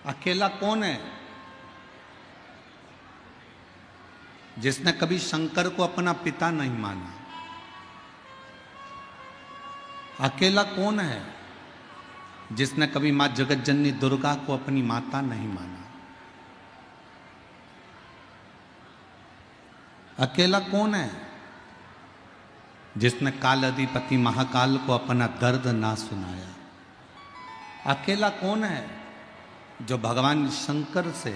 अकेला कौन है जिसने कभी शंकर को अपना पिता नहीं माना? अकेला कौन है जिसने कभी मां जगतजननी दुर्गा को अपनी माता नहीं माना? अकेला कौन है जिसने काल अधिपति महाकाल को अपना दर्द ना सुनाया? अकेला कौन है जो भगवान शंकर से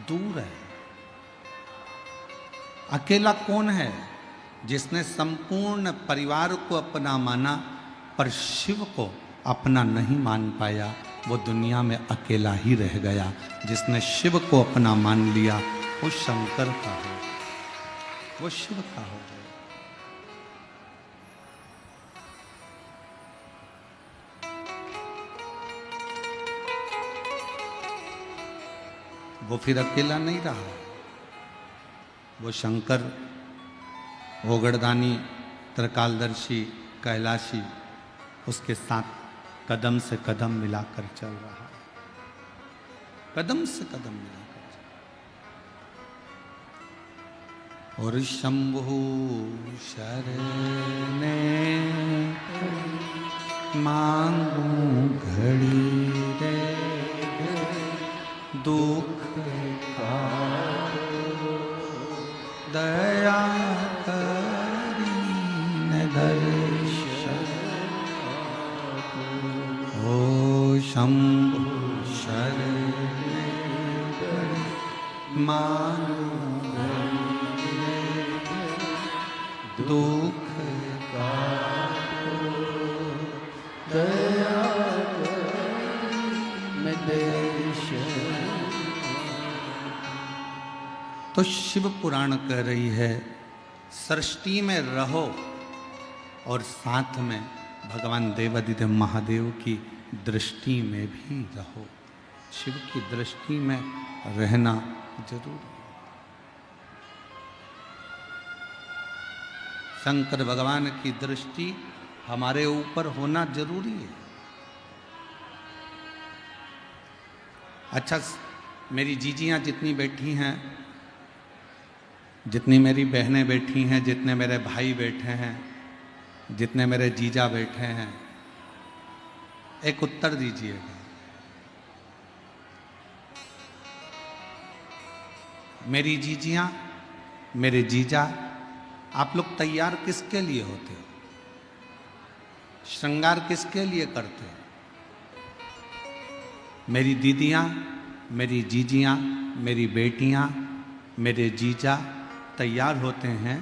दूर है? अकेला कौन है जिसने संपूर्ण परिवार को अपना माना पर शिव को अपना नहीं मान पाया? वो दुनिया में अकेला ही रह गया। जिसने शिव को अपना मान लिया वो शंकर का हो, वो शिव का हो गया। वो फिर अकेला नहीं रहा। वो शंकर, ओगड़दानी, त्रिकालदर्शी, कैलाशी उसके साथ कदम से कदम मिलाकर चल रहा है, कदम से कदम मिलाकर चल। और शंभु शरणे मांगू घड़ी रे दुख का दया करी न दर्शन। ओ शंभु शरणे मांगू दुख का दया में दर्शन। तो शिव पुराण कह रही है सृष्टि में रहो और साथ में भगवान देवादिदेव महादेव की दृष्टि में भी रहो। शिव की दृष्टि में रहना जरूरी है। शंकर भगवान की दृष्टि हमारे ऊपर होना जरूरी है। अच्छा, मेरी जीजियां जितनी बैठी हैं, जितनी मेरी बहनें बैठी हैं, जितने मेरे भाई बैठे हैं, जितने मेरे जीजा बैठे हैं, एक उत्तर दीजिएगा। मेरी जीजियां, मेरे जीजा, आप लोग तैयार किसके लिए होते हो? श्रृंगार किसके लिए करते हो? मेरी दीदियां, मेरी जीजियां, मेरी बेटियां, मेरे जीजा तैयार होते हैं।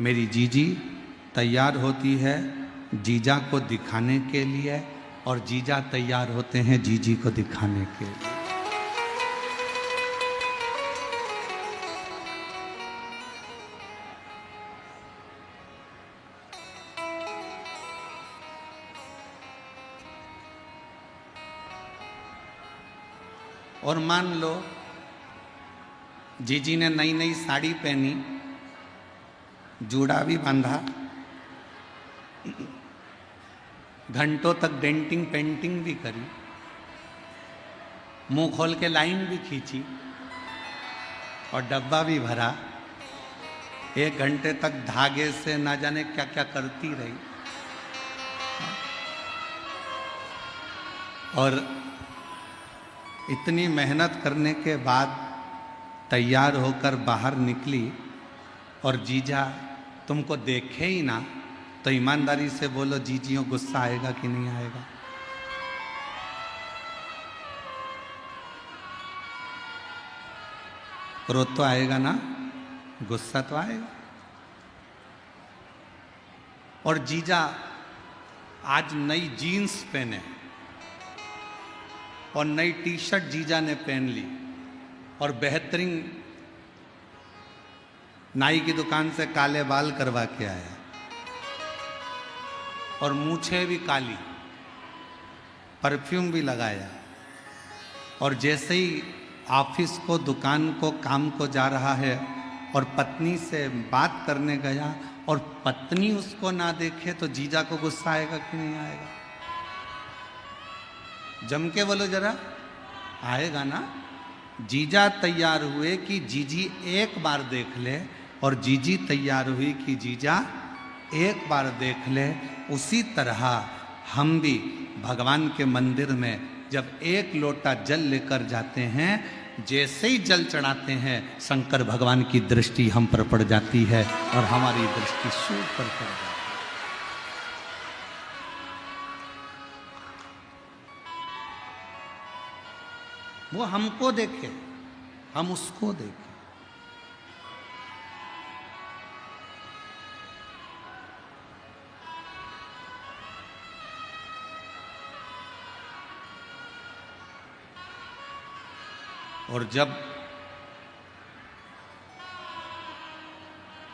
मेरी जीजी तैयार होती है जीजा को दिखाने के लिए और जीजा तैयार होते हैं जीजी को दिखाने के लिए। और मान लो जीजी ने नई नई साड़ी पहनी, जूड़ा भी बांधा, घंटों तक डेंटिंग पेंटिंग भी करी, मुंह खोल के लाइन भी खींची और डब्बा भी भरा। 1 घंटे तक धागे से ना जाने क्या क्या करती रही और इतनी मेहनत करने के बाद तैयार होकर बाहर निकली और जीजा तुमको देखे ही ना, तो ईमानदारी से बोलो जीजियों, गुस्सा आएगा कि नहीं आएगा? क्रोध तो आएगा ना, गुस्सा तो आएगा। और जीजा आज नई जीन्स पहने और नई टी शर्ट जीजा ने पहन ली और बेहतरीन नाई की दुकान से काले बाल करवा के आया और मूछें भी काली, परफ्यूम भी लगाया और जैसे ही ऑफिस को, दुकान को, काम को जा रहा है और पत्नी से बात करने गया और पत्नी उसको ना देखे तो जीजा को गुस्सा आएगा कि नहीं आएगा? जम के बोलो जरा। आएगा ना। जीजा तैयार हुए कि जीजी एक बार देख ले, और जीजी तैयार हुई कि जीजा एक बार देख ले। उसी तरह हम भी भगवान के मंदिर में जब एक लोटा जल लेकर जाते हैं, जैसे ही जल चढ़ाते हैं शंकर भगवान की दृष्टि हम पर पड़ जाती है और हमारी दृष्टि शिव पर पड़ जाती है। वो हमको देखे, हम उसको देखें। और जब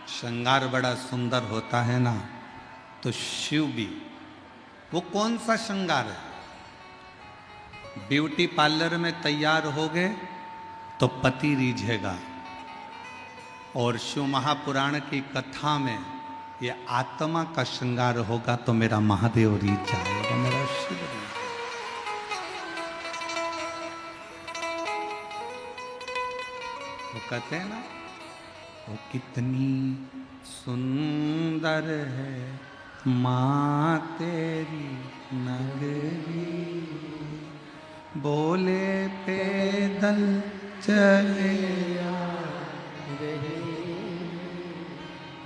श्रृंगार बड़ा सुंदर होता है ना, तो शिव भी, वो कौन सा श्रृंगार है? ब्यूटी पार्लर में तैयार हो गए तो पति रीझेगा, और शिव महापुराण की कथा में ये आत्मा का श्रृंगार होगा तो मेरा महादेव रीझ जाएगा, मेरा शिव रीझ। वो कहते हैं ना, वो कितनी सुंदर है माँ तेरी नगरी, बोले पैदल चले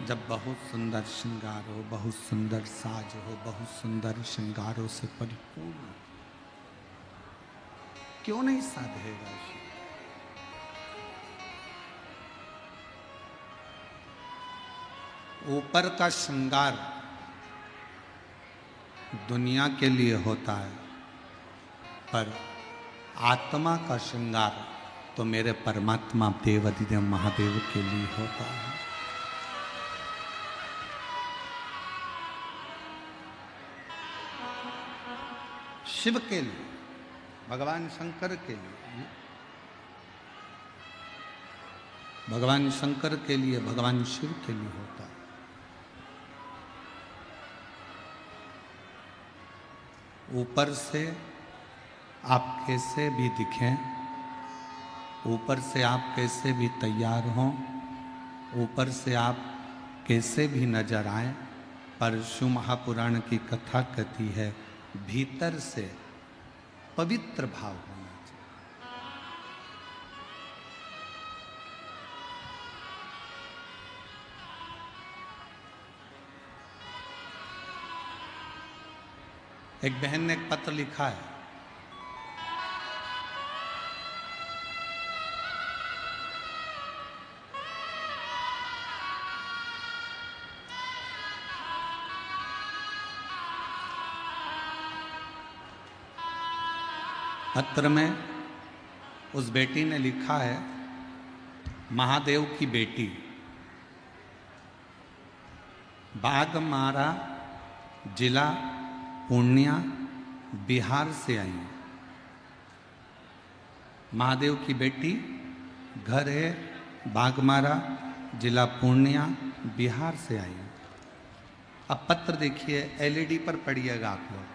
जब बहुत सुंदर श्रृंगार हो, बहुत सुंदर साज हो, बहुत सुंदर श्रृंगारों से परिपूर्ण, क्यों नहीं साधेगा? ऊपर का श्रृंगार दुनिया के लिए होता है, पर आत्मा का श्रृंगार तो मेरे परमात्मा देवाधिदेव महादेव के लिए होता है। शिव के लिए, भगवान शंकर के लिए, भगवान शंकर के लिए, भगवान शिव के लिए होता है। ऊपर से आप कैसे भी दिखें, ऊपर से आप कैसे भी तैयार हों, ऊपर से आप कैसे भी नजर आए, पर शिव महापुराण की कथा कहती है भीतर से पवित्र भाव होना चाहिए। एक बहन ने एक पत्र लिखा है, पत्र में उस बेटी ने लिखा है, महादेव की बेटी बाघमारा जिला पूर्णिया बिहार से आई। महादेव की बेटी, घर है बाघमारा जिला पूर्णिया बिहार से आई। अब पत्र देखिए, एलईडी पर पढ़िएगा आप लोग।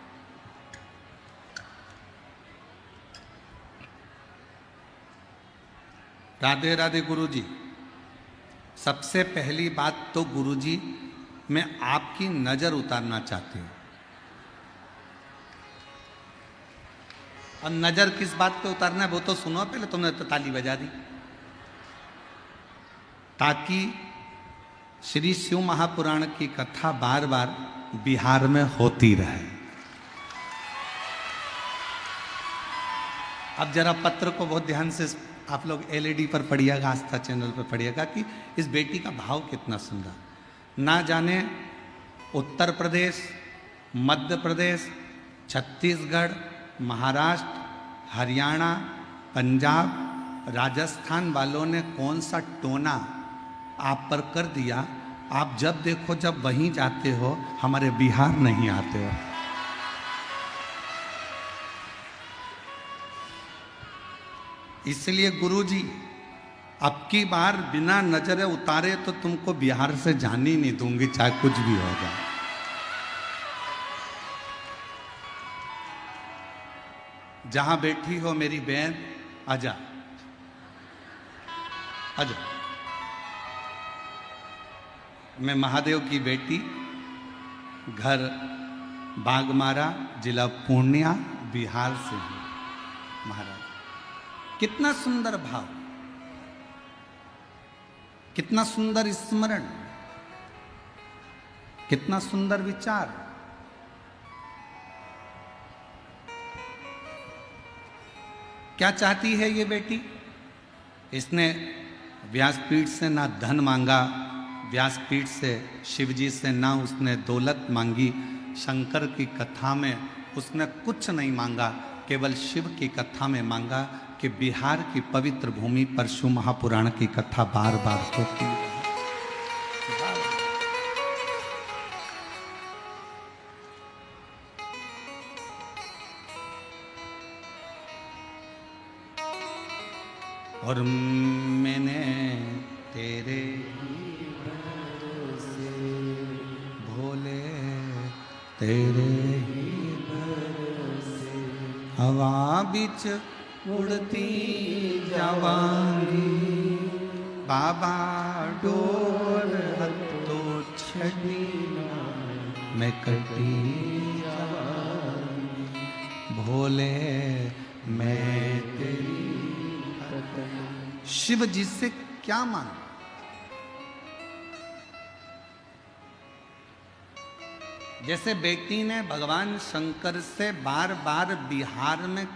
राधे राधे गुरुजी। सबसे पहली बात तो गुरुजी, मैं आपकी नजर उतारना चाहती हूं। अब नजर किस बात पे उतारना है वो तो सुनो, पहले तुमने तो ताली बजा दी, ताकि श्री शिव महापुराण की कथा बार बार बिहार में होती रहे। अब जरा पत्र को बहुत ध्यान से आप लोग एलईडी पर पढ़िएगा, आस्था चैनल पर पढ़िएगा कि इस बेटी का भाव कितना सुंदर। ना जाने उत्तर प्रदेश, मध्य प्रदेश, छत्तीसगढ़, महाराष्ट्र, हरियाणा, पंजाब, राजस्थान वालों ने कौन सा टोना आप पर कर दिया। आप जब देखो, जब वहीं जाते हो, हमारे बिहार नहीं आते हो। इसलिए गुरुजी, अब की बार बिना नजर उतारे तो तुमको बिहार से जाने ही नहीं दूंगी, चाहे कुछ भी हो जाए। जहां बैठी हो मेरी बहन, आजा आजा। मैं महादेव की बेटी, घर बागमारा, जिला पूर्णिया, बिहार से हूं। महाराज, कितना सुंदर भाव, कितना सुंदर स्मरण, कितना सुंदर विचार। क्या चाहती है ये बेटी? इसने व्यासपीठ से ना धन मांगा, व्यासपीठ से शिवजी से ना उसने दौलत मांगी, शंकर की कथा में उसने कुछ नहीं मांगा, केवल शिव की कथा में मांगा कि बिहार की पवित्र भूमि पर शिव महापुराण की कथा बार बार होती है। और मैंने तेरे भरोसे भोले, तेरे ही भरोसे हवा बिच उड़ती जावांगी, बाबा डोर तो छड़ी मैं कटी जावांगी, भोले मैं तेरी। शिव जी से क्या मांगा? जैसे बेटी ने भगवान शंकर से बार बार बिहार में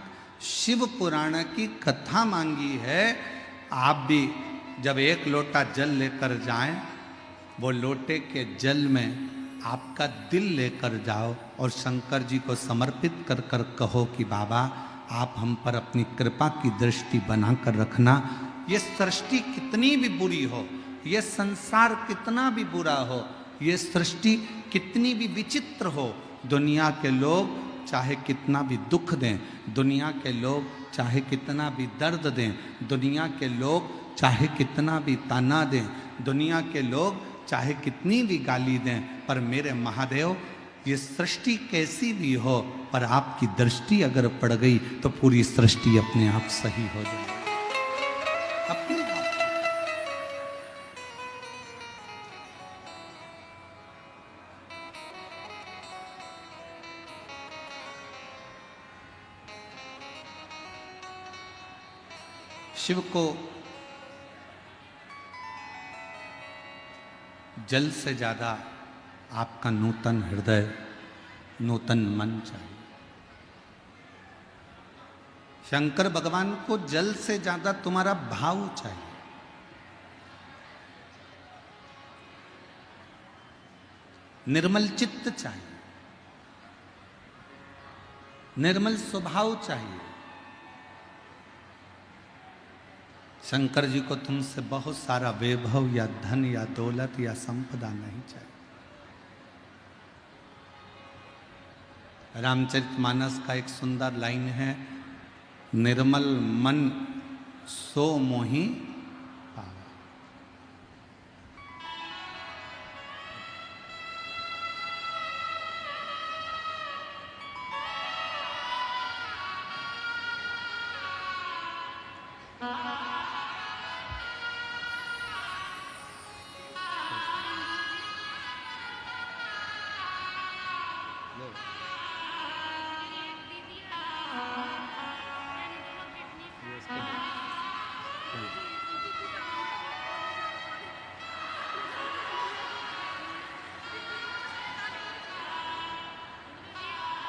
शिव पुराण की कथा मांगी है, आप भी जब एक लोटा जल लेकर जाएं, वो लोटे के जल में आपका दिल लेकर जाओ और शंकर जी को समर्पित कर कर कहो कि बाबा आप हम पर अपनी कृपा की दृष्टि बनाकर रखना। ये सृष्टि कितनी भी बुरी हो, ये संसार कितना भी बुरा हो, ये सृष्टि कितनी भी विचित्र हो, दुनिया के लोग चाहे कितना भी दुख दें, दुनिया के लोग चाहे कितना भी दर्द दें, दुनिया के लोग चाहे कितना भी ताना दें, दुनिया के लोग चाहे कितनी भी गाली दें, पर मेरे महादेव ये सृष्टि कैसी भी हो, पर आपकी दृष्टि अगर पड़ गई तो पूरी सृष्टि अपने आप सही हो जाए। अपने आप शिव को जल से ज्यादा आपका नूतन हृदय, नूतन मन चाहिए। शंकर भगवान को जल से ज्यादा तुम्हारा भाव चाहिए। निर्मल चित्त चाहिए, निर्मल स्वभाव चाहिए। शंकर जी को तुमसे बहुत सारा वैभव या धन या दौलत या संपदा नहीं चाहिए। रामचरितमानस का एक सुंदर लाइन है, निर्मल मन सो मोहि पावा।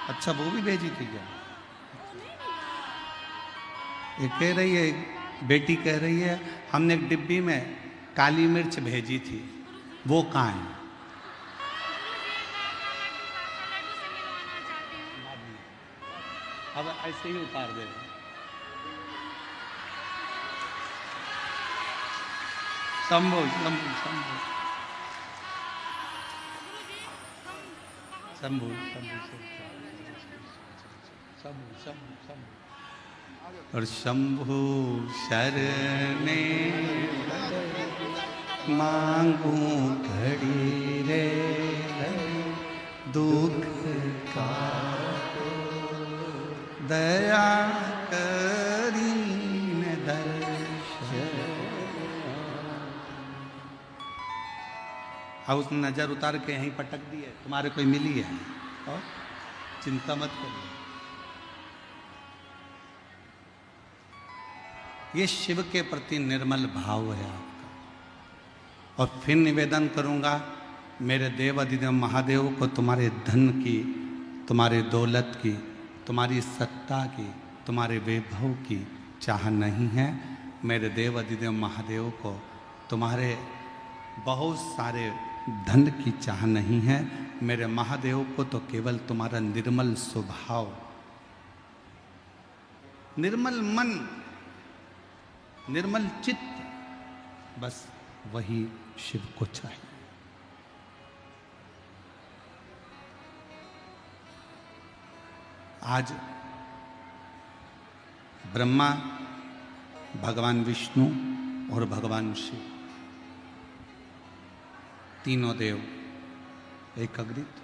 अच्छा, वो भी भेजी थी क्या? ये कह रही है, बेटी कह रही है हमने एक डिब्बी में काली मिर्च भेजी थी, वो कहाँ है? अब ऐसे ही उतार दे। शंभो शंभो शंभो शंभो शंभो शंभो शंभो। और शंभो शरणे मांगू घड़ी रे दुख का दया करी हाँ उसने नजर उतार के यहीं पटक दी है, तुम्हारे कोई मिली है और चिंता मत करो। ये शिव के प्रति निर्मल भाव है आपका। और फिर निवेदन करूंगा मेरे देव अधिदेव महादेव को तुम्हारे धन की, तुम्हारे दौलत की, तुम्हारी सत्ता की, तुम्हारे वैभव की चाह नहीं है। मेरे देव अधिदेव महादेव को तुम्हारे बहुत सारे धन की चाह नहीं है। मेरे महादेव को तो केवल तुम्हारा निर्मल स्वभाव, निर्मल मन, निर्मल चित्त, बस वही शिव को चाहिए। आज ब्रह्मा, भगवान विष्णु और भगवान शिव तीनों देव एकाग्रित,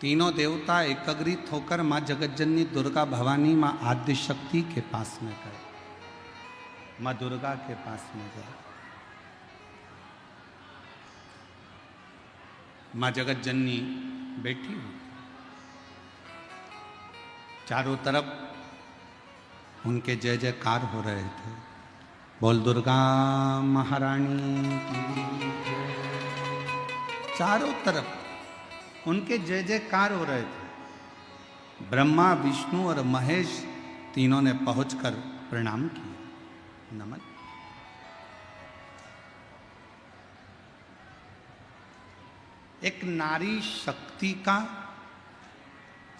तीनों देवता एकाग्रित होकर मां जगतजननी दुर्गा भवानी मां आद्य शक्ति के पास में गए, मां दुर्गा के पास में गए। मां जगतजननी बैठी हुई, चारों तरफ उनके जय जयकार हो रहे थे। बोल दुर्गा महारानी की जय। चारों तरफ उनके जय जयकार हो रहे थे। ब्रह्मा, विष्णु और महेश तीनों ने पहुंचकर प्रणाम किया, नमन। एक नारी शक्ति का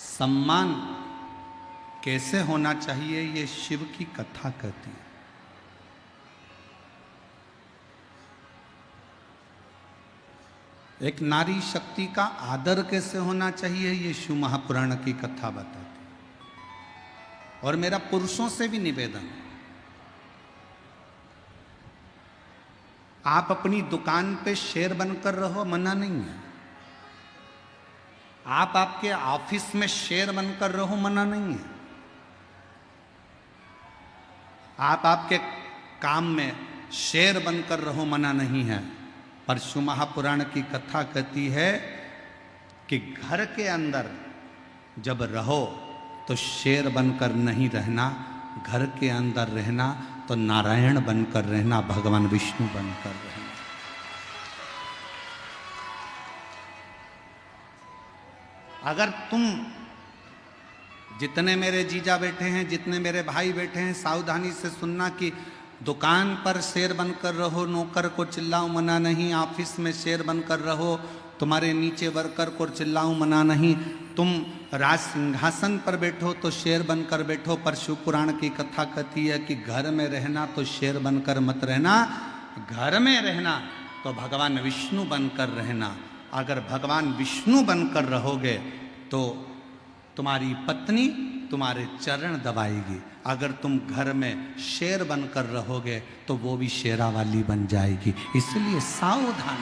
सम्मान कैसे होना चाहिए ये शिव की कथा कहती है। एक नारी शक्ति का आदर कैसे होना चाहिए ये शिव महापुराण की कथा बताती है। और मेरा पुरुषों से भी निवेदन है, आप अपनी दुकान पे शेर बनकर रहो, मना नहीं है। आप आपके ऑफिस में शेर बनकर रहो, मना नहीं है। आप आपके काम में शेर बनकर रहो, मना नहीं है। पर शिव महापुराण की कथा कहती है कि घर के अंदर जब रहो तो शेर बनकर नहीं रहना, घर के अंदर रहना तो नारायण बनकर रहना, भगवान विष्णु बनकर रहना। अगर तुम, जितने मेरे जीजा बैठे हैं, जितने मेरे भाई बैठे हैं, सावधानी से सुनना कि दुकान पर शेर बनकर रहो, नौकर को चिल्लाओ, मना नहीं। ऑफिस में शेर बनकर रहो, तुम्हारे नीचे वर्कर को चिल्लाओ, मना नहीं। तुम राज सिंहासन पर बैठो तो शेर बनकर बैठो, पर शिव पुराण की कथा कहती है कि घर में रहना तो शेर बनकर मत रहना, घर में रहना तो भगवान विष्णु बनकर रहना। अगर भगवान विष्णु बनकर रहोगे तो तुम्हारी पत्नी तुम्हारे चरण दबाएगी। अगर तुम घर में शेर बनकर रहोगे तो वो भी शेरा वाली बन जाएगी। इसलिए सावधान।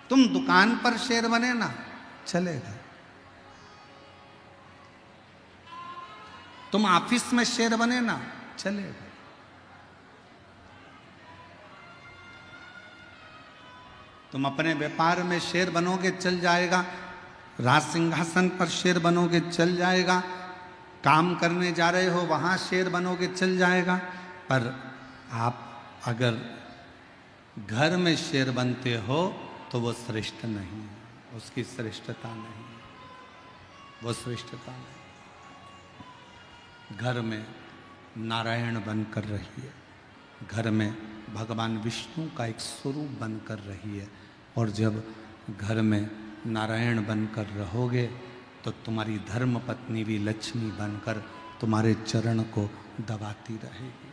तुम दुकान पर शेर बने ना, चलेगा। तुम ऑफिस में शेर बने ना, चलेगा। तुम अपने व्यापार में शेर बनोगे, चल जाएगा। राज सिंहासन पर शेर बनोगे, चल जाएगा। काम करने जा रहे हो, वहां शेर बनोगे, चल जाएगा। पर आप अगर घर में शेर बनते हो तो वो श्रेष्ठ नहीं है, उसकी श्रेष्ठता नहीं है, वो श्रेष्ठता नहीं। घर में नारायण बनकर रहिए, घर में भगवान विष्णु का एक स्वरूप बनकर रहिए। और जब घर में नारायण बनकर रहोगे तो तुम्हारी धर्म पत्नी भी लक्ष्मी बनकर तुम्हारे चरण को दबाती रहेगी,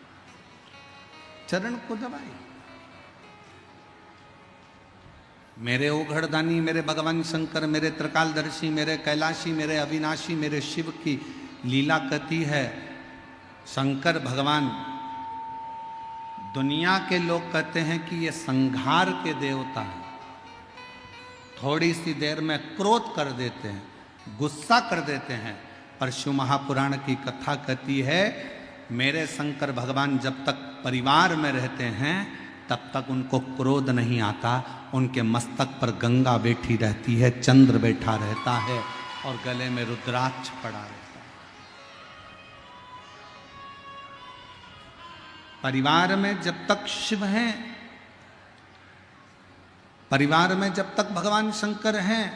चरण को दबाएगी। मेरे ओघड़दानी, मेरे भगवान शंकर, मेरे त्रिकालदर्शी, मेरे कैलाशी, मेरे अविनाशी, मेरे शिव की लीला कहती है। शंकर भगवान, दुनिया के लोग कहते हैं कि ये संहार के देवता हैं, थोड़ी सी देर में क्रोध कर देते हैं, गुस्सा कर देते हैं। पर शिव महापुराण की कथा कहती है मेरे शंकर भगवान जब तक परिवार में रहते हैं तब तक उनको क्रोध नहीं आता। उनके मस्तक पर गंगा बैठी रहती है, चंद्र बैठा रहता है और गले में रुद्राक्ष पड़ा रहता है। परिवार में जब तक शिव हैं, परिवार में जब तक भगवान शंकर हैं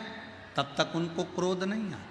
तब तक उनको क्रोध नहीं आता।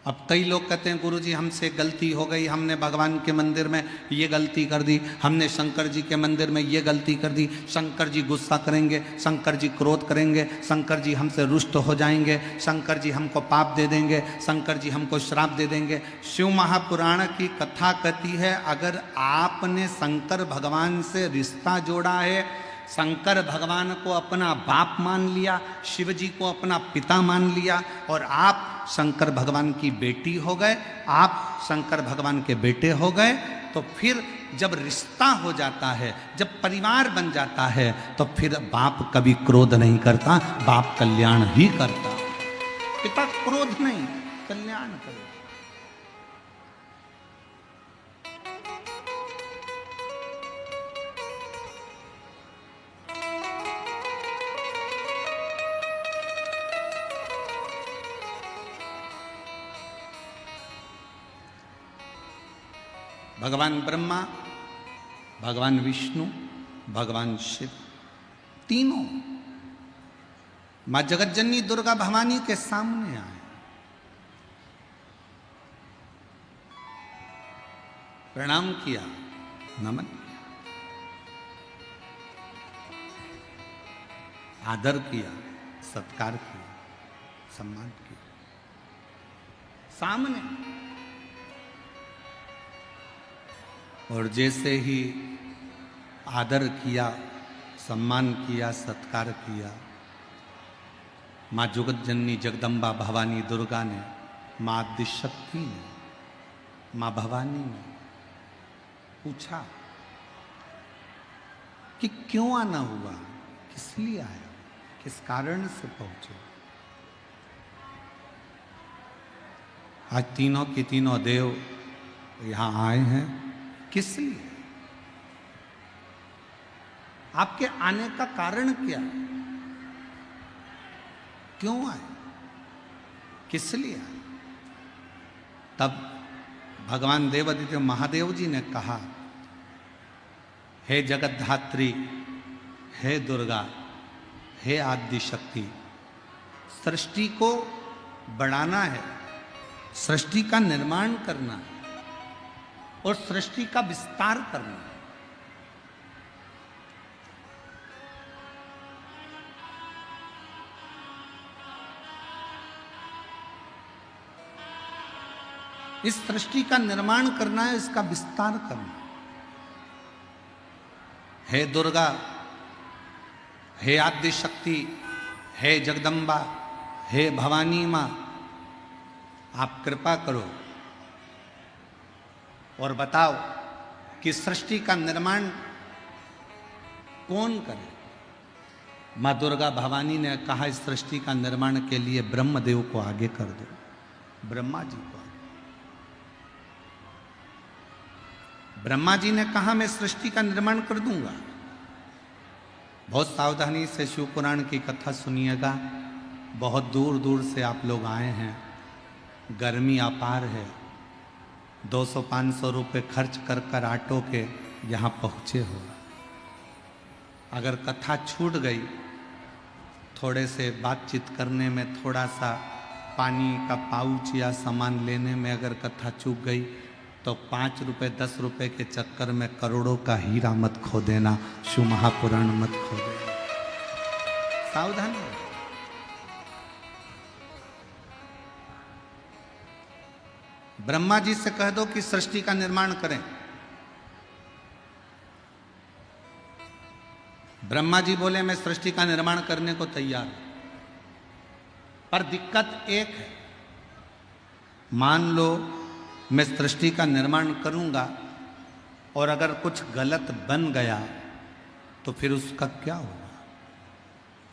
अब कई लोग कहते हैं गुरुजी हमसे गलती हो गई, हमने भगवान के मंदिर में ये गलती कर दी, हमने शंकर जी के मंदिर में ये गलती कर दी, शंकर जी गुस्सा करेंगे, शंकर जी क्रोध करेंगे, शंकर जी हमसे रुष्ट हो जाएंगे, शंकर जी हमको पाप दे देंगे, शंकर जी हमको श्राप दे देंगे। शिव महापुराण की कथा कहती है अगर आपने शंकर भगवान से रिश्ता जोड़ा है, शंकर भगवान को अपना बाप मान लिया, शिव जी को अपना पिता मान लिया और आप शंकर भगवान की बेटी हो गए, आप शंकर भगवान के बेटे हो गए, तो फिर जब रिश्ता हो जाता है, जब परिवार बन जाता है तो फिर बाप कभी क्रोध नहीं करता, बाप कल्याण ही करता। पिता क्रोध नहीं, कल्याण करता। भगवान ब्रह्मा, भगवान विष्णु, भगवान शिव तीनों मां जगतजननी दुर्गा भवानी के सामने आए। प्रणाम किया, नमन किया, आदर किया, सत्कार किया, सम्मान किया। सामने और जैसे ही आदर किया, सम्मान किया, सत्कार किया, माँ जगतजननी जगदम्बा भवानी दुर्गा ने, माँ आदिशक्ति ने, माँ भवानी ने पूछा कि क्यों आना हुआ, किस लिए आया, किस कारण से पहुंचे। आज तीनों के तीनों देव यहां आए हैं, किस लिए? आपके आने का कारण क्या है? क्यों आए, किस लिए आए? तब भगवान देवादित्य महादेव जी ने कहा, हे जगतधात्री, हे दुर्गा, हे आदि शक्ति, सृष्टि को बढ़ाना है, सृष्टि का निर्माण करना है और सृष्टि का विस्तार करना है। इस सृष्टि का निर्माण करना है, इसका विस्तार करना है। हे दुर्गा, हे आदि शक्ति, हे जगदम्बा, हे भवानी मां, आप कृपा करो और बताओ कि सृष्टि का निर्माण कौन करे। मां दुर्गा भवानी ने कहा इस सृष्टि का निर्माण के लिए ब्रह्मदेव को आगे कर दो, ब्रह्मा जी को। ब्रह्मा जी ने कहा मैं सृष्टि का निर्माण कर दूंगा। बहुत सावधानी से शिव पुराण की कथा सुनिएगा। बहुत दूर दूर से आप लोग आए हैं, गर्मी अपार है, 200-500 रुपये खर्च कर कर ऑटो के यहाँ पहुँचे हो। अगर कथा छूट गई, थोड़े से बातचीत करने में, थोड़ा सा पानी का पाउच या सामान लेने में अगर कथा चूक गई तो 5 रुपये 10 रुपये के चक्कर में करोड़ों का हीरा मत खो देना, शिव महापुराण मत खो देना। सावधान रहो। ब्रह्मा जी से कह दो कि सृष्टि का निर्माण करें। ब्रह्मा जी बोले मैं सृष्टि का निर्माण करने को तैयार हूं, पर दिक्कत एक है। मान लो मैं सृष्टि का निर्माण करूंगा और अगर कुछ गलत बन गया तो फिर उसका क्या होगा?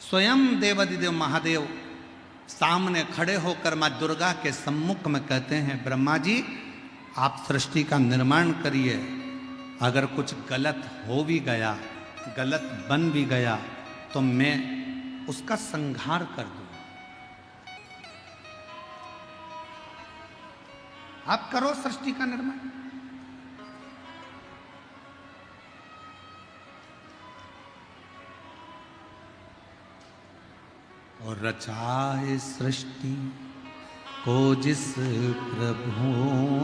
स्वयं देवाधिदेव महादेव सामने खड़े होकर माँ दुर्गा के सम्मुख में कहते हैं, ब्रह्मा जी आप सृष्टि का निर्माण करिए, अगर कुछ गलत हो भी गया, गलत बन भी गया तो मैं उसका संहार कर दूं। आप करो सृष्टि का निर्माण। और रचा है सृष्टि को जिस प्रभु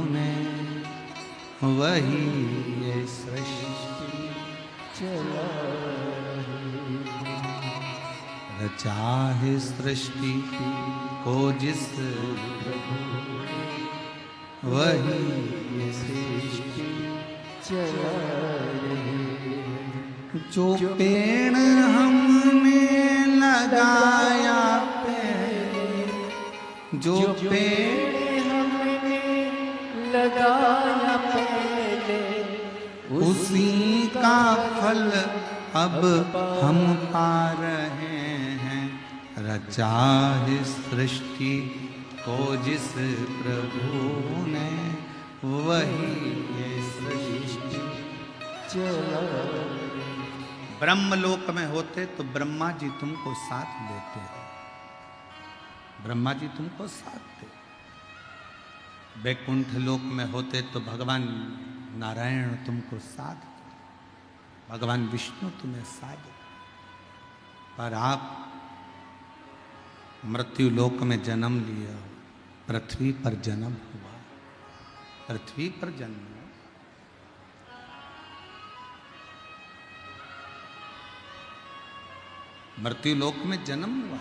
ने, वही ये सृष्टि चला रही। रचा है सृष्टि को जिस प्रभु ने, वही ये सृष्टि चला रही। जो पेड़ हमने लगाया पहले, जो पेड़ हमने लगाया पहले, उसी का फल अब हम पा रहे हैं। रचा है सृष्टि को जिस प्रभु ने, वही ये सृष्टि चला। ब्रह्मलोक में होते तो ब्रह्मा जी तुमको साथ देते हैं, ब्रह्मा जी तुमको साथ दे। वैकुंठ लोक में होते तो भगवान नारायण तुमको साथ दे, भगवान विष्णु तुम्हें साथ दे। पर आप मृत्यु लोक में जन्म लिया, पृथ्वी पर जन्म हुआ, पृथ्वी पर जन्म हुआ। मृत्यु लोक में जन्म हुआ।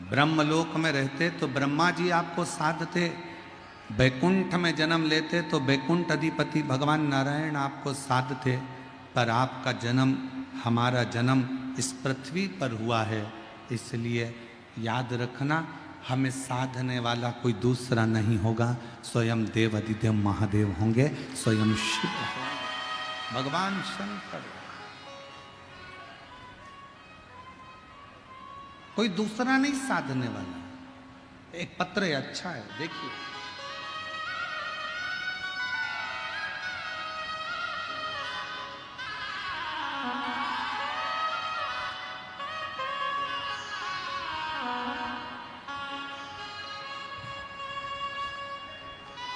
ब्रह्मलोक में रहते तो ब्रह्मा जी आपको साधते, वैकुंठ में जन्म लेते तो वैकुंठ अधिपति भगवान नारायण आपको साधते। पर आपका जन्म, हमारा जन्म इस पृथ्वी पर हुआ है, इसलिए याद रखना हमें साधने वाला कोई दूसरा नहीं होगा, स्वयं देव अधिदेव महादेव होंगे, स्वयं शिव होंगे, भगवान शंकर। कोई दूसरा नहीं साधने वाला। एक पत्र है, अच्छा है, देखिए।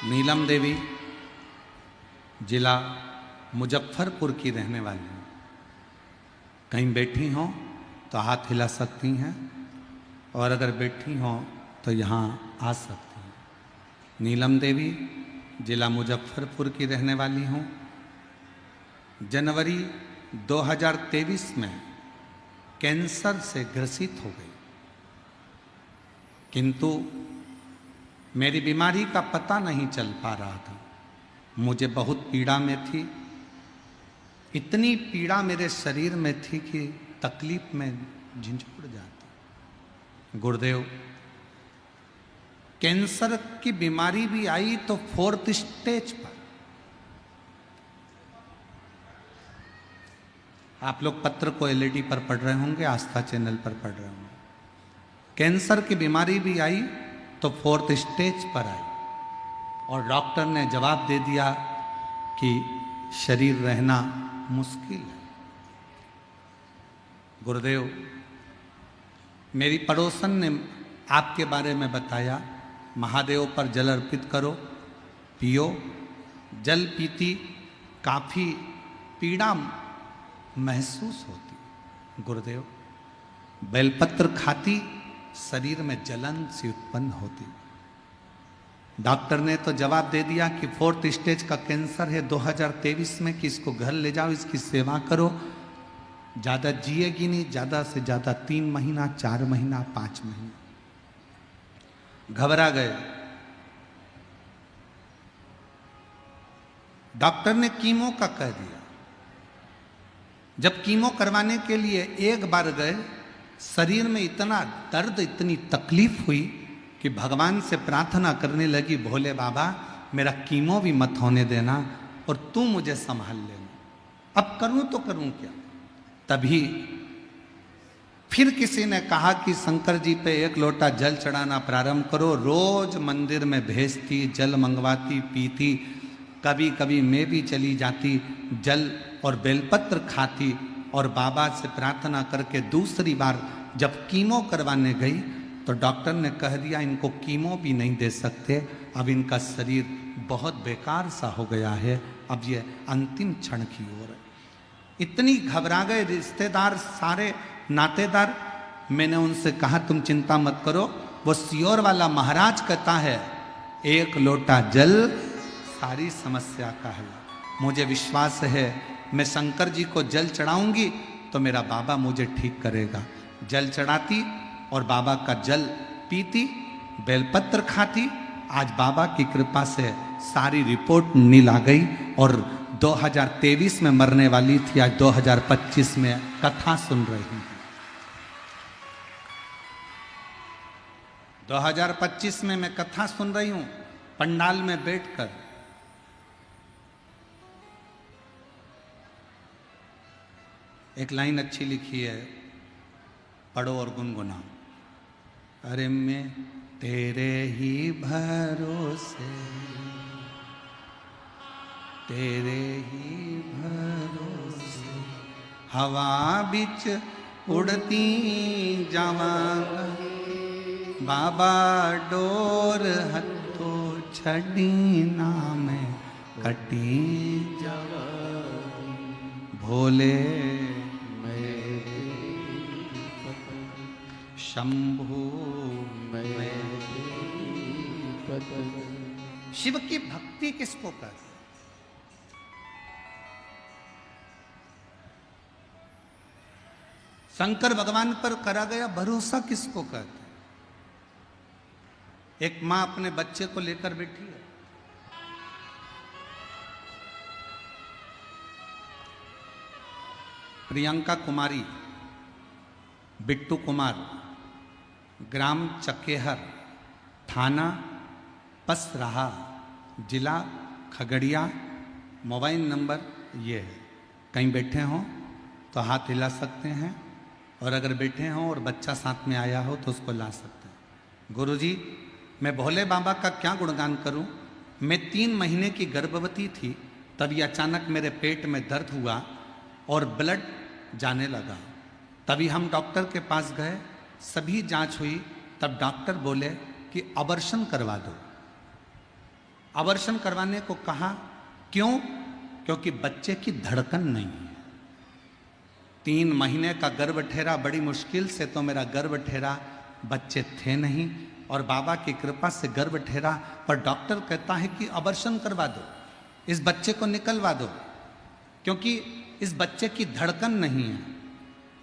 नीलम देवी जिला मुजफ्फरपुर की रहने वाली हैं। कहीं बैठी हों तो हाथ हिला सकती हैं, और अगर बैठी हों तो यहाँ आ सकती हैं। नीलम देवी जिला मुजफ्फरपुर की रहने वाली हूँ। जनवरी 2023 में कैंसर से ग्रसित हो गई, किंतु मेरी बीमारी का पता नहीं चल पा रहा था। मुझे बहुत पीड़ा में थी, इतनी पीड़ा मेरे शरीर में थी कि तकलीफ में झंझोड़ जाती। गुरुदेव, कैंसर की बीमारी भी आई तो 4th स्टेज पर। आप लोग पत्र को एलईडी पर पढ़ रहे होंगे, आस्था चैनल पर पढ़ रहे होंगे। कैंसर की बीमारी भी आई तो 4th स्टेज पर आई, और डॉक्टर ने जवाब दे दिया कि शरीर रहना मुश्किल है। गुरुदेव, मेरी पड़ोसन ने आपके बारे में बताया, महादेव पर जल अर्पित करो, पियो। जल पीती काफ़ी पीड़ा महसूस होती। गुरुदेव, बेलपत्र खाती, शरीर में जलन सी उत्पन्न होती। डॉक्टर ने तो जवाब दे दिया कि 4th स्टेज का कैंसर है 2023 में, कि इसको घर ले जाओ, इसकी सेवा करो, ज़्यादा जिएगी नहीं, ज़्यादा से ज़्यादा 3 महीना, 4 महीना, 5 महीना। घबरा गए। डॉक्टर ने कीमो का कह दिया। जब कीमो करवाने के लिए एक बार गए, शरीर में इतना दर्द, इतनी तकलीफ हुई कि भगवान से प्रार्थना करने लगी, भोले बाबा मेरा कीमो भी मत होने देना और तू मुझे संभाल लेना। अब करूं तो करूं क्या। तभी फिर किसी ने कहा कि शंकर जी पे एक लोटा जल चढ़ाना प्रारंभ करो। रोज मंदिर में भेजती, जल मंगवाती, पीती, कभी कभी मैं भी चली जाती, जल और बेलपत्र खाती और बाबा से प्रार्थना करके दूसरी बार जब कीमो करवाने गई तो डॉक्टर ने कह दिया इनको कीमो भी नहीं दे सकते, अब इनका शरीर बहुत बेकार सा हो गया है, अब ये अंतिम क्षण की ओर है। इतनी घबरा गए रिश्तेदार, सारे नातेदार। मैंने उनसे कहा तुम चिंता मत करो, वो सियोर वाला महाराज कहता है एक लोटा जल सारी समस्या का हल। मुझे विश्वास है मैं शंकर जी को जल चढ़ाऊंगी तो मेरा बाबा मुझे ठीक करेगा। जल चढ़ाती और बाबा का जल पीती, बेलपत्र खाती। आज बाबा की कृपा से सारी रिपोर्ट नील आ गई और 2023 में मरने वाली थी, आज 2025 में कथा सुन रही हूं। 2025 में मैं कथा सुन रही हूं पंडाल में बैठकर। एक लाइन अच्छी लिखी है, पढ़ो और गुनगुनाओ। अरे मैं तेरे ही भरोसे, तेरे ही भरोसे हवा बिच उड़ती जावांगा, बाबा डोर हथो छड़ी ना मैं कटी जावा, भोले शंभु शिव की भक्ति किसको कहते? शंकर भगवान पर करा गया भरोसा किसको कहते? एक मां अपने बच्चे को लेकर बैठी है, प्रियंका कुमारी, बिट्टू कुमार, ग्राम चकेहर, थाना पसराहा, जिला खगड़िया, मोबाइल नंबर ये है। कहीं बैठे हों तो हाथ हिला सकते हैं और अगर बैठे हों और बच्चा साथ में आया हो तो उसको ला सकते हैं। गुरुजी मैं भोले बाबा का क्या गुणगान करूं? मैं 3 महीने की गर्भवती थी, तभी अचानक मेरे पेट में दर्द हुआ और ब्लड जाने लगा। तभी हम डॉक्टर के पास गए, सभी जांच हुई, तब डॉक्टर बोले कि अबॉर्शन करवा दो। अबॉर्शन करवाने को कहा, क्यों? क्योंकि बच्चे की धड़कन नहीं है। 3 महीने का गर्भ ठहरा, बड़ी मुश्किल से तो मेरा गर्भ ठहरा, बच्चे थे नहीं और बाबा की कृपा से गर्भ ठहरा, पर डॉक्टर कहता है कि अबॉर्शन करवा दो, इस बच्चे को निकलवा दो, क्योंकि इस बच्चे की धड़कन नहीं है,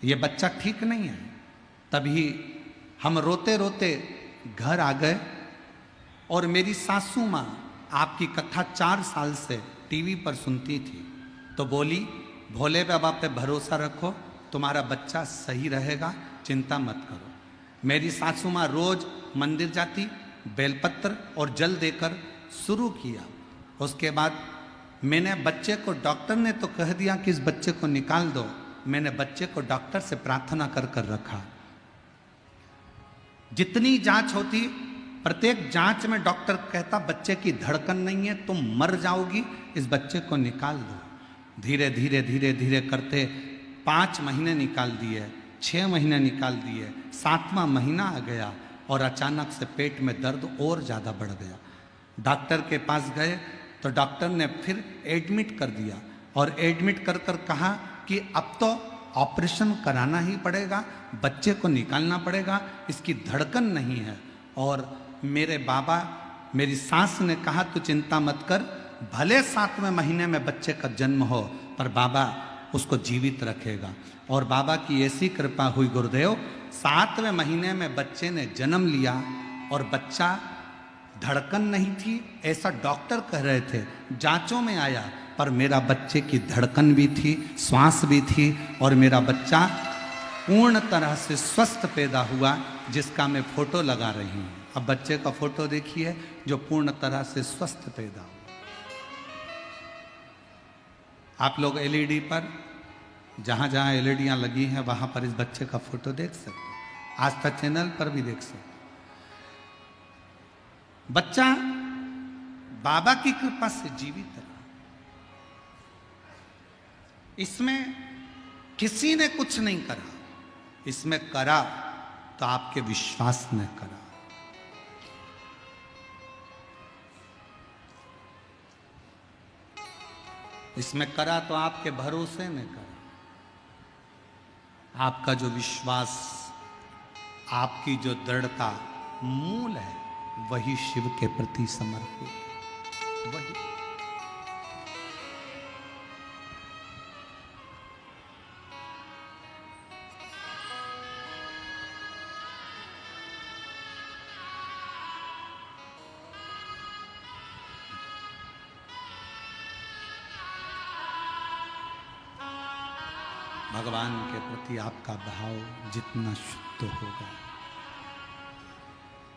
ये बच्चा ठीक नहीं है। तभी हम रोते रोते घर आ गए और मेरी सासू माँ आपकी कथा 4 साल से टीवी पर सुनती थी, तो बोली भोले बाबा पे भरोसा रखो, तुम्हारा बच्चा सही रहेगा, चिंता मत करो। मेरी सासू माँ रोज मंदिर जाती, बेलपत्र और जल देकर शुरू किया। उसके बाद मैंने बच्चे को, डॉक्टर ने तो कह दिया कि इस बच्चे को निकाल दो, मैंने बच्चे को डॉक्टर से प्रार्थना कर कर रखा। जितनी जांच होती, प्रत्येक जांच में डॉक्टर कहता बच्चे की धड़कन नहीं है, तुम मर जाओगी, इस बच्चे को निकाल दो। धीरे धीरे धीरे धीरे करते 5 महीने निकाल दिए, 6 महीने निकाल दिए, 7वां महीना आ गया और अचानक से पेट में दर्द और ज़्यादा बढ़ गया। डॉक्टर के पास गए तो डॉक्टर ने फिर एडमिट कर दिया और एडमिट कर कर कहा कि अब तो ऑपरेशन कराना ही पड़ेगा, बच्चे को निकालना पड़ेगा, इसकी धड़कन नहीं है। और मेरे बाबा, मेरी सास ने कहा तू चिंता मत कर, भले 7वें महीने में बच्चे का जन्म हो पर बाबा उसको जीवित रखेगा। और बाबा की ऐसी कृपा हुई गुरुदेव, 7वें महीने में बच्चे ने जन्म लिया और बच्चा धड़कन नहीं थी ऐसा डॉक्टर कह रहे थे, जांचों में आया, पर मेरा बच्चे की धड़कन भी थी, श्वास भी थी और मेरा बच्चा पूर्ण तरह से स्वस्थ पैदा हुआ, जिसका मैं फोटो लगा रही हूँ। अब बच्चे का फोटो देखिए जो पूर्ण तरह से स्वस्थ पैदा हुआ। आप लोग एलईडी पर जहाँ जहाँ एलईडियाँ लगी हैं वहाँ पर इस बच्चे का फोटो देख सकते हैं। आस्था चैनल पर भी देख सकते हैं। बच्चा बाबा की कृपा से जीवित रहा। इसमें किसी ने कुछ नहीं करा, इसमें करा तो आपके विश्वास ने करा। इसमें करा तो आपके भरोसे ने करा। आपका जो विश्वास, आपकी जो दृढ़ता मूल है, वही शिव के प्रति समर्पित है। वही भगवान के प्रति आपका भाव जितना शुद्ध होगा,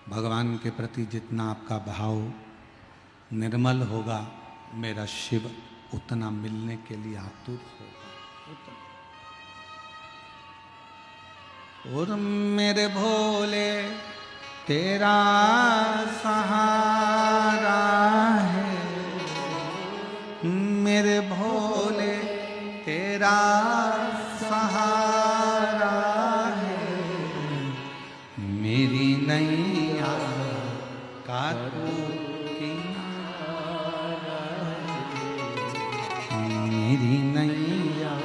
भगवान के प्रति जितना आपका भाव निर्मल होगा, मेरा शिव उतना मिलने के लिए आतुर होगा। और मेरे भोले तेरा सहारा है, मेरे भोले तेरा सहारा है, मेरी नैया का तू किनारा है, मेरी नैया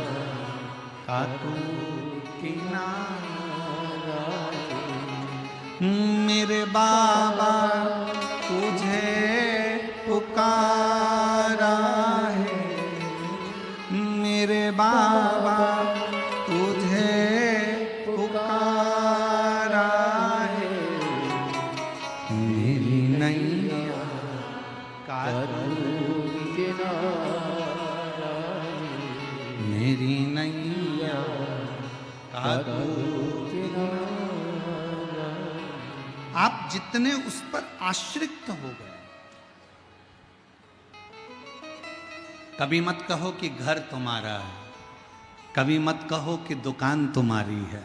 का तू किनारा है। मेरे बाबा तुझे पुकारा है, मेरे बाबा तुझे पुकारा है, मेरी नैया का तू किनारा है, मेरी नैया का तू किनारा। आप जितने उस पर आश्रित हो गए, कभी मत कहो कि घर तुम्हारा है, कभी मत कहो कि दुकान तुम्हारी है,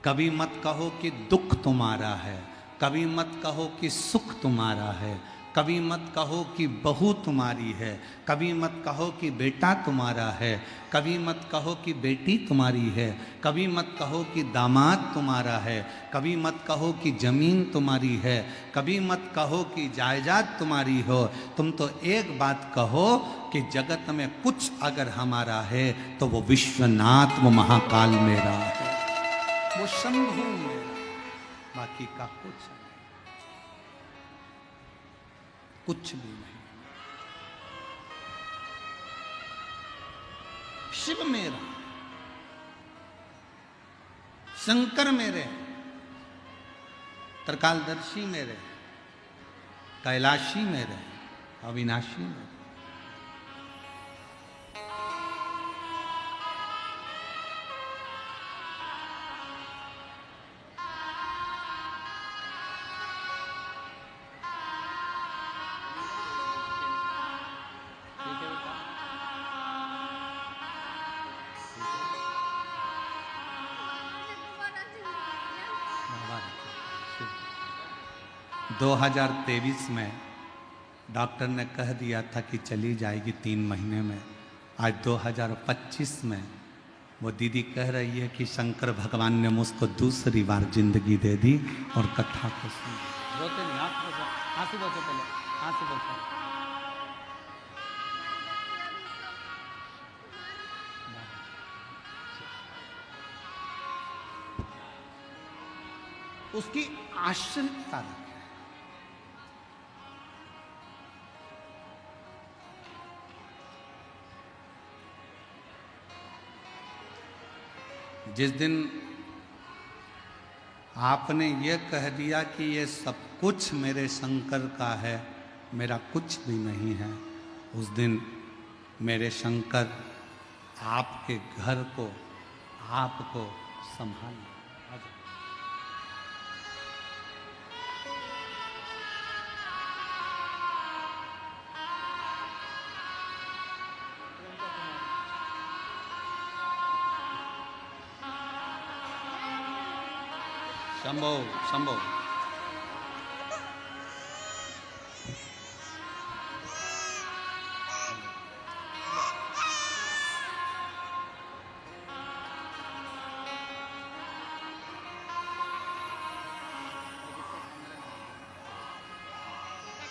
कभी मत कहो कि दुख तुम्हारा है, कभी मत कहो कि सुख तुम्हारा है, कभी मत कहो कि बहू तुम्हारी है, कभी मत कहो कि बेटा तुम्हारा है, कभी मत कहो कि बेटी तुम्हारी है, कभी मत कहो कि दामाद तुम्हारा है, कभी मत कहो कि जमीन तुम्हारी है, कभी मत कहो कि जायदाद तुम्हारी हो। तुम तो एक बात कहो कि जगत में कुछ अगर हमारा है तो वो विश्वनाथ, वो महाकाल मेरा है, वो शंभु मेरा, बाकी का कुछ नहीं, कुछ भी नहीं। शिव मेरा, शंकर मेरे, त्रिकालदर्शी मेरे, कैलाशी मेरे, अविनाशी मेरे। शिव। 2023 में डॉक्टर ने कह दिया था कि चली जाएगी 3 महीने में। आज 2025 में वो दीदी कह रही है कि शंकर भगवान ने मुझको दूसरी बार जिंदगी दे दी और कथा को सुन। रोते नहीं, आंसू बचो, पहले आंसू बचो। उसकी आश्रितता रखें। जिस दिन आपने ये कह दिया कि ये सब कुछ मेरे शंकर का है, मेरा कुछ भी नहीं है, उस दिन मेरे शंकर आपके घर को, आपको संभालना। शंभो शंभो।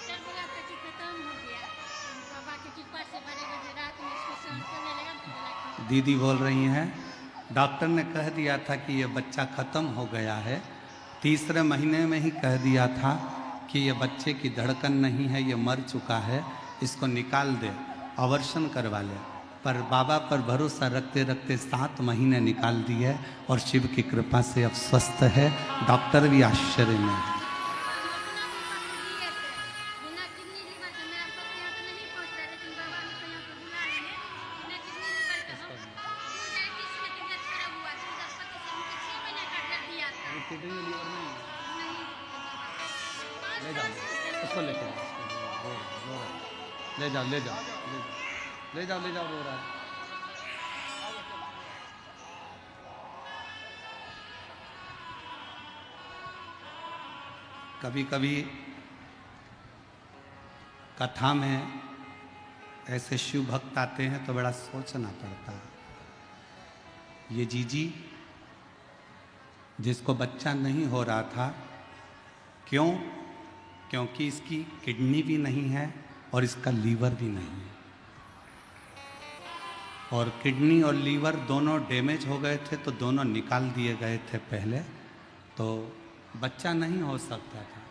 डॉक्टर बोला था कि खत्म हो गया, बाबा की कृपा से 12 बजे रात में इसको शांत करने लगा तो बोला कि दीदी बोल रही हैं डॉक्टर ने कह दिया था कि ये बच्चा ख़त्म हो गया है, तीसरे महीने में ही कह दिया था कि ये बच्चे की धड़कन नहीं है, ये मर चुका है, इसको निकाल दे, अवर्शन करवा ले। पर बाबा पर भरोसा रखते रखते 7 महीने निकाल दिए और शिव की कृपा से अब स्वस्थ है। डॉक्टर भी आश्चर्य में है। बिना किडनी लीवर के मैं आपको यहाँ तो नहीं पहुँच रहा, लेकिन बाबा ने तो यहाँ पे बुला लिए बिना किडनी लीवर के हम 2021 में तबियत खराब हुआ था, 10 से उनके 6 महीने का ड्रग दिया था। किडनी लीवर नहीं नहीं ले जाओ, उसको लेके ले जाओ ले जाओ ले जाओ ले जाओ, रो रहा है। कभी कभी कथा में ऐसे शिव भक्त आते हैं तो बड़ा सोचना पड़ता है। ये जीजी जिसको बच्चा नहीं हो रहा था, क्यों? क्योंकि इसकी किडनी भी नहीं है और इसका लीवर भी नहीं है, और किडनी और लीवर दोनों डैमेज हो गए थे तो दोनों निकाल दिए गए थे पहले, तो बच्चा नहीं हो सकता था।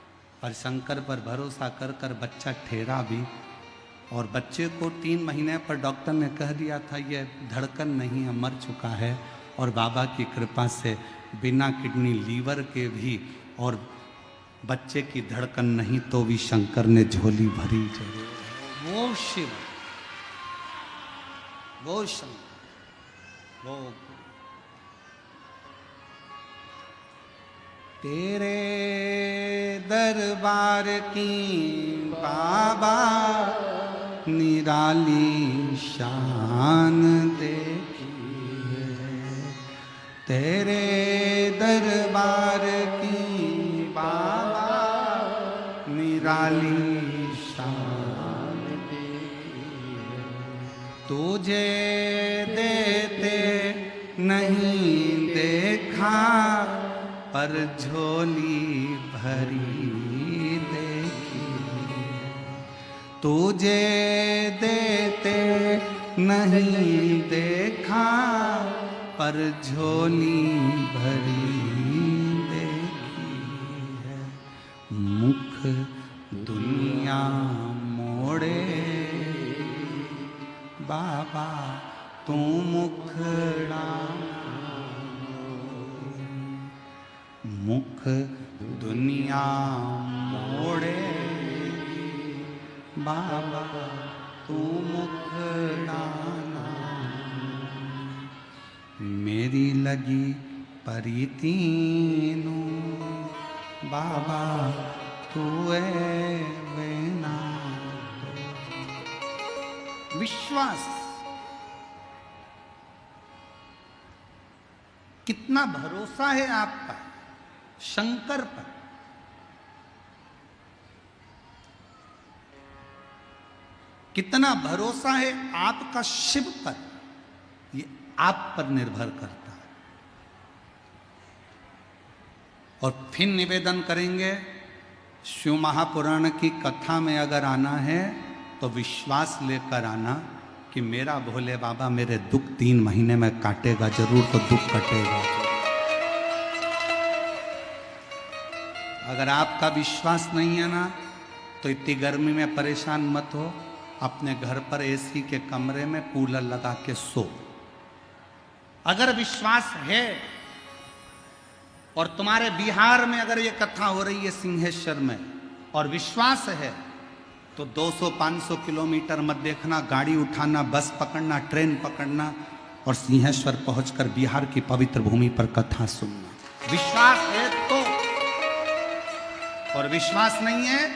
पर शंकर पर भरोसा कर कर बच्चा ठहरा भी, और बच्चे को 3 महीने पर डॉक्टर ने कह दिया था ये धड़कन नहीं है, मर चुका है। और बाबा की कृपा से बिना किडनी लीवर के भी और बच्चे की धड़कन नहीं तो भी शंकर ने झोली भरी जरूर। वो शिव, वो शंकर, वो तेरे दरबार की बाबा निराली शान देखी है, तेरे दरबार की बाबा निराली शान देखी है, तुझे देते नहीं देखा पर झोली भरी देखी, तुझे देते नहीं देखा पर झोली भरी देखी है। मुख दुनिया मोड़े बाबा तू मुखड़ा, मुख दुनिया मोड़े बाबा तू मुखड़ा, मेरी लगी परीतीनू बाबा तू वेना। विश्वास, कितना भरोसा है आपका शंकर पर, कितना भरोसा है आपका शिव पर, ये आप पर निर्भर करता है। और फिर निवेदन करेंगे, शिव महापुराण की कथा में अगर आना है तो विश्वास लेकर आना कि मेरा भोले बाबा मेरे दुख 3 महीने में काटेगा जरूर, तो दुख कटेगा। अगर आपका विश्वास नहीं है ना तो इतनी गर्मी में परेशान मत हो, अपने घर पर एसी के कमरे में कूलर लगा के सो। अगर विश्वास है, और तुम्हारे बिहार में अगर ये कथा हो रही है सिंहेश्वर में और विश्वास है, तो 200-500 किलोमीटर मत देखना, गाड़ी उठाना, बस पकड़ना, ट्रेन पकड़ना और सिंहेश्वर पहुंचकर बिहार की पवित्र भूमि पर कथा सुनना। विश्वास है तो, और विश्वास नहीं है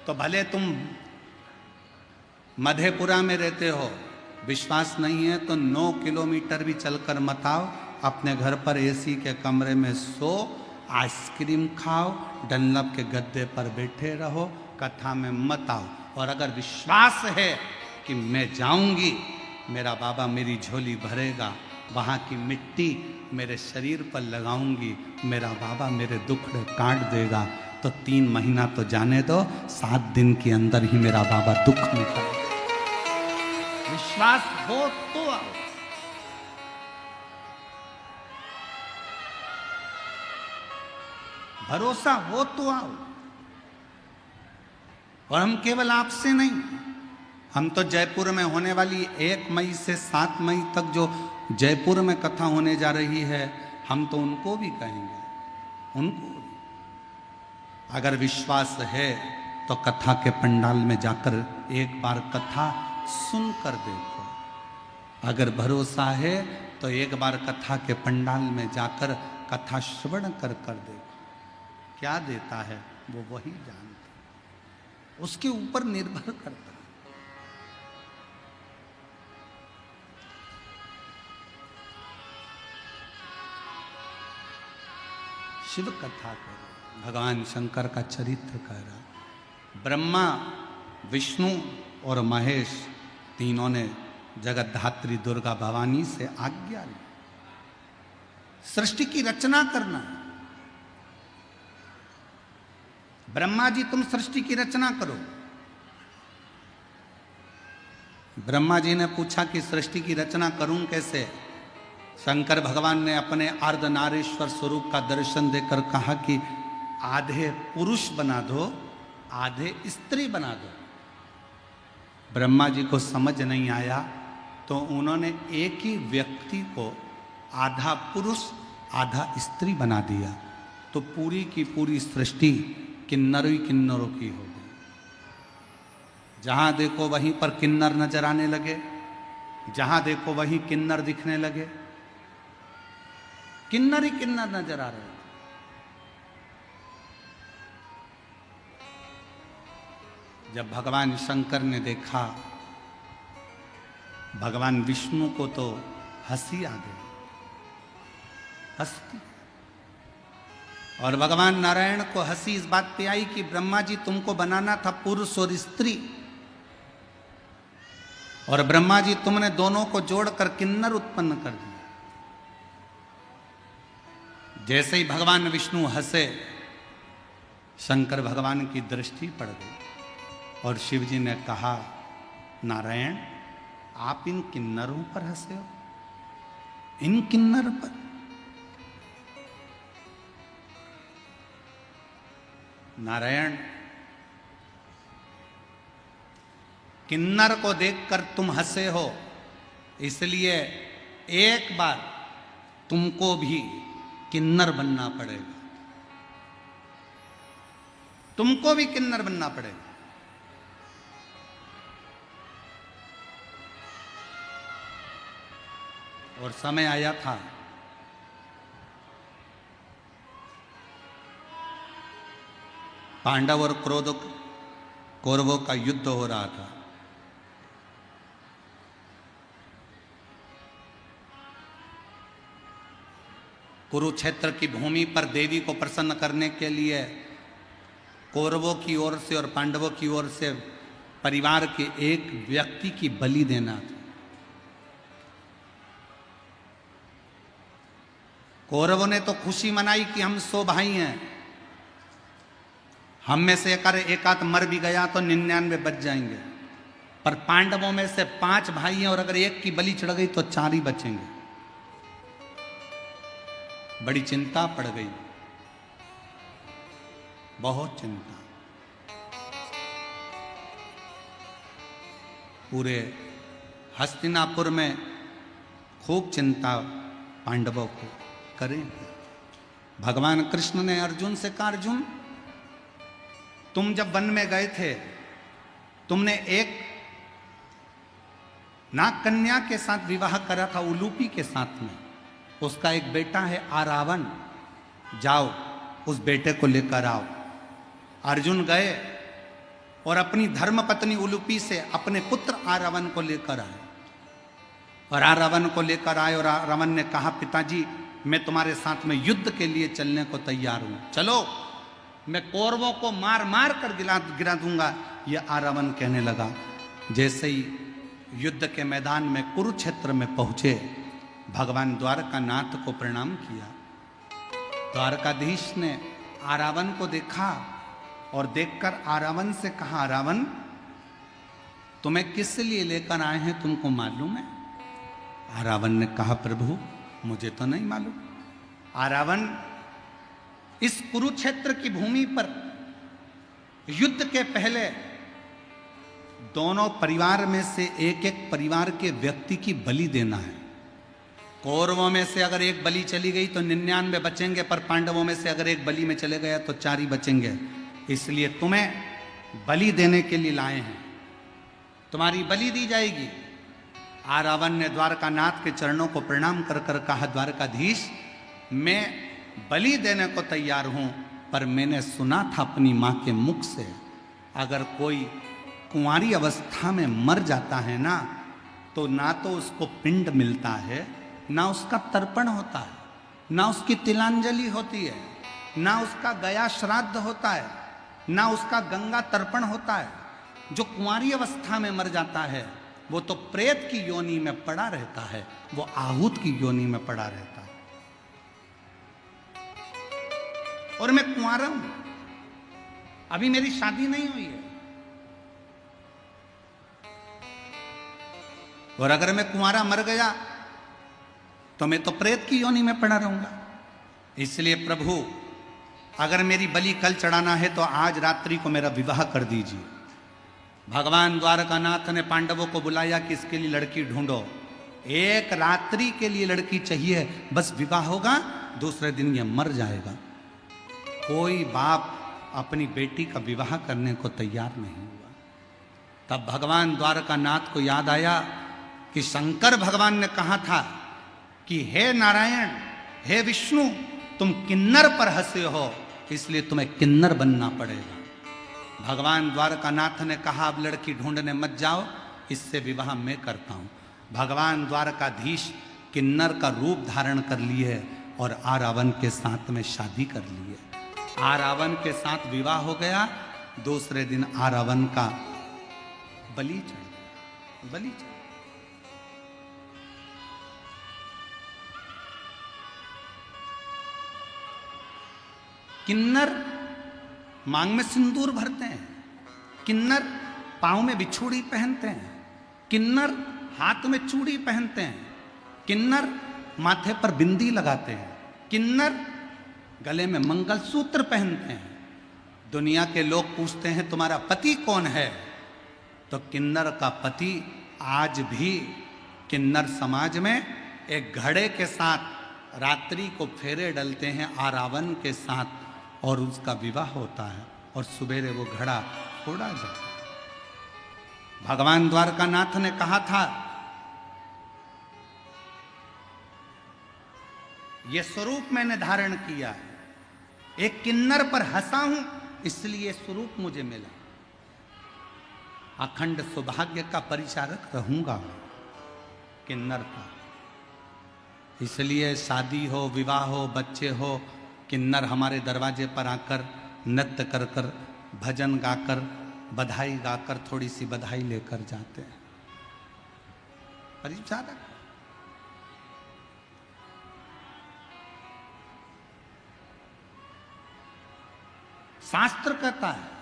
तो भले तुम मधेपुरा में रहते हो, विश्वास नहीं है तो 9 किलोमीटर भी चलकर मत आओ, अपने घर पर एसी के कमरे में सो आइसक्रीम खाओ, डनलप के गद्दे पर बैठे रहो, कथा में मत आओ। और अगर विश्वास है कि मैं जाऊंगी, मेरा बाबा मेरी झोली भरेगा, वहाँ की मिट्टी मेरे शरीर पर लगाऊंगी, मेरा बाबा मेरे दुखड़े काट देगा, तो 3 महीना तो जाने दो, 7 दिन के अंदर ही मेरा बाबा दुख मिटाएगा। विश्वास हो तो आओ। भरोसा हो तो आओ। और हम केवल आपसे नहीं, हम तो जयपुर में होने वाली 1 मई से 7 मई तक जो जयपुर में कथा होने जा रही है, हम तो उनको भी कहेंगे, उनको भी। अगर विश्वास है तो कथा के पंडाल में जाकर एक बार कथा सुनकर देखो। अगर भरोसा है तो एक बार कथा के पंडाल में जाकर कथा श्रवण कर देखो। क्या देता है वो वही जानता है, उसके ऊपर निर्भर करता है। शिव कथा करो, भगवान शंकर का चरित्र करो। ब्रह्मा, विष्णु और महेश तीनों ने जगत धात्री दुर्गा भवानी से आज्ञा ली, सृष्टि की रचना करना। ब्रह्मा जी तुम सृष्टि की रचना करो। ब्रह्मा जी ने पूछा कि सृष्टि की रचना करूं कैसे? शंकर भगवान ने अपने अर्धनारीश्वर स्वरूप का दर्शन देकर कहा कि आधे पुरुष बना दो, आधे स्त्री बना दो। ब्रह्मा जी को समझ नहीं आया, तो उन्होंने एक ही व्यक्ति को आधा पुरुष आधा स्त्री बना दिया, तो पूरी की पूरी सृष्टि किन्नरों ही किन्नरों की हो गई। जहां देखो वहीं पर किन्नर नजर आने लगे, जहां देखो वहीं किन्नर दिखने लगे, किन्नर ही किन्नर नजर आ रहे थे। जब भगवान शंकर ने देखा, भगवान विष्णु को तो हंसी आ गई, हंसती। और भगवान नारायण को हंसी इस बात पे आई कि ब्रह्मा जी तुमको बनाना था पुरुष और स्त्री, और ब्रह्मा जी तुमने दोनों को जोड़कर किन्नर उत्पन्न कर दिया। जैसे ही भगवान विष्णु हंसे, शंकर भगवान की दृष्टि पड़ गई, और शिव जी ने कहा, नारायण आप इन किन्नरों पर हंसे हो, इन किन्नर पर? नारायण, किन्नर को देखकर तुम हंसे हो, इसलिए एक बार तुमको भी किन्नर बनना पड़ेगा, तुमको भी किन्नर बनना पड़ेगा। और समय आया था, पांडव और कौरवों का युद्ध हो रहा था। कुरुक्षेत्र की भूमि पर देवी को प्रसन्न करने के लिए कौरवों की ओर से और पांडवों की ओर से परिवार के एक व्यक्ति की बलि देना था। कौरवों ने तो खुशी मनाई कि हम 100 भाई हैं, हम में से एक आध मर भी गया तो 99 बच जाएंगे, पर पांडवों में से 5 भाई हैं, और अगर एक की बलि चढ़ गई तो 4 ही बचेंगे। बड़ी चिंता पड़ गई, बहुत चिंता। पूरे हस्तिनापुर में खूब चिंता पांडवों को करें। भगवान कृष्ण ने अर्जुन से कहा, अर्जुन तुम जब वन में गए थे, तुमने एक नाग कन्या के साथ विवाह करा था, उलूपी के साथ में। उसका एक बेटा है आरावन, जाओ उस बेटे को लेकर आओ। अर्जुन गए और अपनी धर्म पत्नी उलूपी से अपने पुत्र आरावन को लेकर आए, और आरावन को लेकर आए, और आरावन ने कहा, पिताजी मैं तुम्हारे साथ में युद्ध के लिए चलने को तैयार हूं, चलो मैं कौरवों को मार मार कर गिरा दूंगा। यह आरावन कहने लगा। जैसे ही युद्ध के मैदान में कुरुक्षेत्र में पहुंचे, भगवान द्वारकानाथ को प्रणाम किया। द्वारकाधीश ने आरावन को देखा और देखकर आरावन से कहा, आरावन तुम्हें किस लिए लेकर आए हैं तुमको मालूम है? आरावन ने कहा, प्रभु मुझे तो नहीं मालूम। आरावन, इस कुरुक्षेत्र की भूमि पर युद्ध के पहले दोनों परिवार में से एक एक परिवार के व्यक्ति की बलि देना है। कौरवों में से अगर एक बलि चली गई तो 99 बचेंगे, पर पांडवों में से अगर एक बलि में चले गया तो 4 ही बचेंगे। इसलिए तुम्हें बलि देने के लिए लाए हैं, तुम्हारी बलि दी जाएगी। आरावन ने द्वारकानाथ के चरणों को प्रणाम कर कर कहा, द्वारकाधीश मैं बलि देने को तैयार हूं, पर मैंने सुना था अपनी मां के मुख से, अगर कोई कुंवारी अवस्था में मर जाता है ना, तो ना तो उसको पिंड मिलता है, ना उसका तर्पण होता है, ना उसकी तिलांजलि होती है, ना उसका गया श्राद्ध होता है, ना उसका गंगा तर्पण होता है। जो कुंवारी अवस्था में मर जाता है वो तो प्रेत की योनि में पड़ा रहता है, वो आहूत की योनि में पड़ा रहता है। और मैं कुंवारा हूं, अभी मेरी शादी नहीं हुई है, और अगर मैं कुंवारा मर गया तो मैं तो प्रेत की योनि में पड़ा रहूंगा। इसलिए प्रभु अगर मेरी बलि कल चढ़ाना है तो आज रात्रि को मेरा विवाह कर दीजिए। भगवान द्वारकानाथ ने पांडवों को बुलाया कि इसके लिए लड़की ढूंढो, एक रात्रि के लिए लड़की चाहिए, बस विवाह होगा, दूसरे दिन यह मर जाएगा। कोई बाप अपनी बेटी का विवाह करने को तैयार नहीं हुआ। तब भगवान द्वारकानाथ को याद आया कि शंकर भगवान ने कहा था कि हे नारायण, हे विष्णु, तुम किन्नर पर हंसे हो, इसलिए तुम्हें किन्नर बनना पड़ेगा। भगवान द्वारकानाथ ने कहा, अब लड़की ढूंढने मत जाओ, इससे विवाह मैं करता हूं। भगवान द्वारकाधीश किन्नर का रूप धारण कर लिए और आरावन के साथ में शादी कर लिए। आरावन के साथ विवाह हो गया। दूसरे दिन आरावन का बलि चढ़ गया, बलि चढ़। किन्नर मांग में सिंदूर भरते हैं, किन्नर पांव में बिछुड़ी पहनते हैं, किन्नर हाथ में चूड़ी पहनते हैं, किन्नर माथे पर बिंदी लगाते हैं, किन्नर गले में मंगलसूत्र पहनते हैं। दुनिया के लोग पूछते हैं तुम्हारा पति कौन है, तो किन्नर का पति आज भी किन्नर समाज में एक घड़े के साथ रात्रि को फेरे डलते हैं आरावन के साथ, और उसका विवाह होता है और सवेरे वो घड़ा फोड़ा जाता है। भगवान द्वारकानाथ ने कहा था, ये स्वरूप मैंने धारण किया है, एक किन्नर पर हंसा हूं, इसलिए स्वरूप मुझे मिला। अखंड सौभाग्य का परिचारक रहूंगा किन्नर का। इसलिए शादी हो, विवाह हो, बच्चे हो, किन्नर हमारे दरवाजे पर आकर नृत्य कर कर, भजन गाकर, बधाई गाकर थोड़ी सी बधाई लेकर जाते हैं। परिचारक। शास्त्र कहता है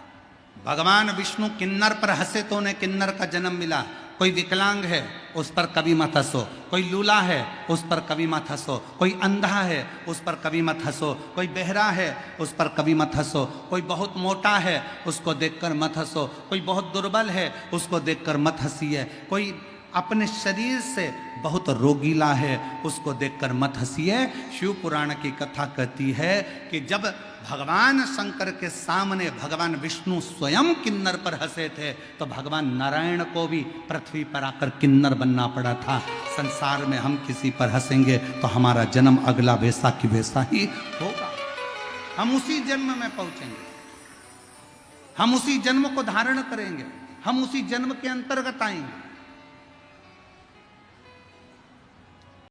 भगवान विष्णु किन्नर पर हंसे तो उन्हें किन्नर का जन्म मिला। कोई विकलांग है उस पर कभी मत हंसो, कोई लूला है उस पर कभी मत हंसो, कोई अंधा है उस पर कभी मत हंसो, कोई बहरा है उस पर कभी मत हंसो, कोई बहुत मोटा है उसको देखकर मत हंसो, कोई बहुत दुर्बल है उसको देखकर मत हंसिए, कोई अपने शरीर से बहुत रोगीला है उसको देखकर मत हंसिए। शिव पुराण की कथा कहती है कि जब भगवान शंकर के सामने भगवान विष्णु स्वयं किन्नर पर हंसे थे तो भगवान नारायण को भी पृथ्वी पर आकर किन्नर बनना पड़ा था। संसार में हम किसी पर हंसेंगे तो हमारा जन्म अगला वैसा की वैसा ही होगा, हम उसी जन्म में पहुंचेंगे, हम उसी जन्म को धारण करेंगे, हम उसी जन्म के अंतर्गत आएंगे।